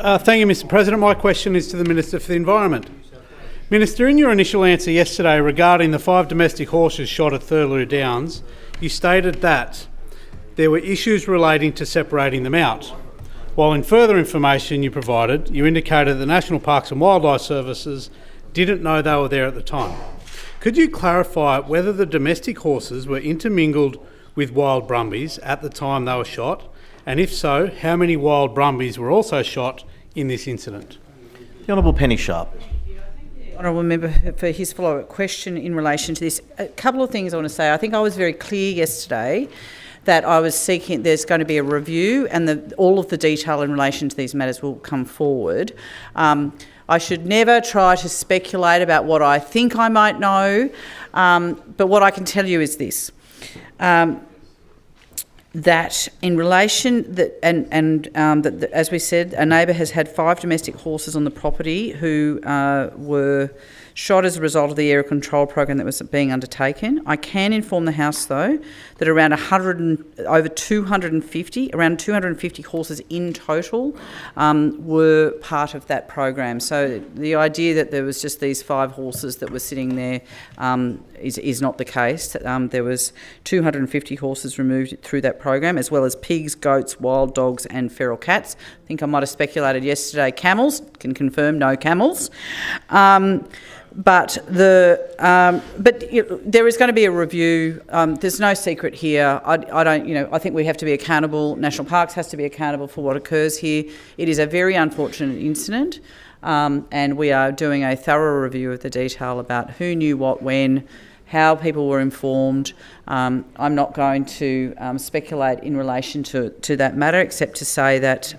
Thank you, Mr President. My question is to the Minister for the Environment. Minister, in your initial answer yesterday regarding the 5 domestic horses shot at Thurloo Downs, you stated that there were issues relating to separating them out, while in further information you provided, you indicated that the National Parks and Wildlife Services didn't know they were there at the time. Could you clarify whether the domestic horses were intermingled with wild brumbies at the time they were shot, and if so, how many wild brumbies were also shot in this incident? The Honourable Penny Sharp. Honourable Member for his follow-up question in relation to this. A couple of things I want to say. I think I was very clear yesterday that I was seeking, there's going to be a review and all of the detail in relation to these matters will come forward. I should never try to speculate about what I think I might know, but what I can tell you is this. That in relation that that as we said, a neighbour has had 5 domestic horses on the property who were shot as a result of the area control program that was being undertaken. I can inform the House, though, that around 250 horses in total were part of that program. So the idea that there was just these 5 horses that were sitting there is not the case. There was 250 horses removed through that program, as well as pigs, goats, wild dogs and feral cats. I think I might have speculated yesterday camels. Can confirm no camels. But there is going to be a review. There's no secret here. I think we have to be accountable. National Parks has to be accountable for what occurs here. It is a very unfortunate incident, and we are doing a thorough review of the detail about who knew what when, how people were informed. I'm not going to speculate in relation to that matter, except to say that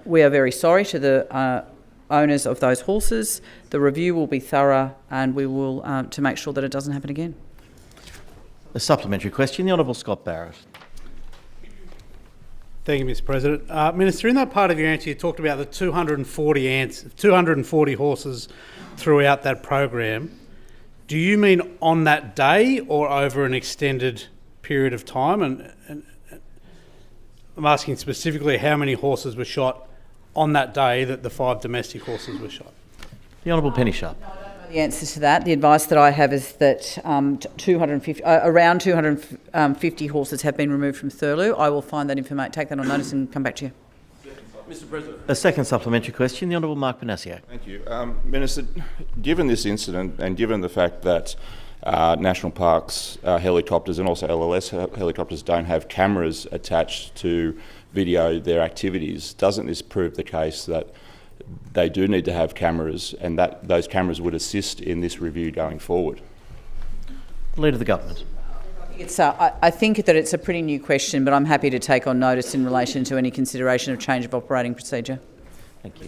we are very sorry to the owners of those horses. The review will be thorough and we will to make sure that it doesn't happen again. A supplementary question, the Honourable Scott Barrett. Thank you, Mr President. Minister, in that part of your answer you talked about the 240 horses throughout that program. Do you mean on that day or over an extended period of time? And I'm asking specifically how many horses were shot on that day that the 5 domestic horses were shot. The Honourable Penny Sharp. The answer to that, the advice that I have is that around 250 horses have been removed from Thurloo. I will find that information, take that on notice and come back to you. Mr President. A second supplementary question, the Honourable Mark Panasiak. Thank you. Minister, given this incident and given the fact that National Parks helicopters and also LLS helicopters don't have cameras attached to video their activities, doesn't this prove the case that they do need to have cameras and that those cameras would assist in this review going forward? Leader of the Government. I think that it's a pretty new question, but I'm happy to take on notice in relation to any consideration of change of operating procedure. Thank you.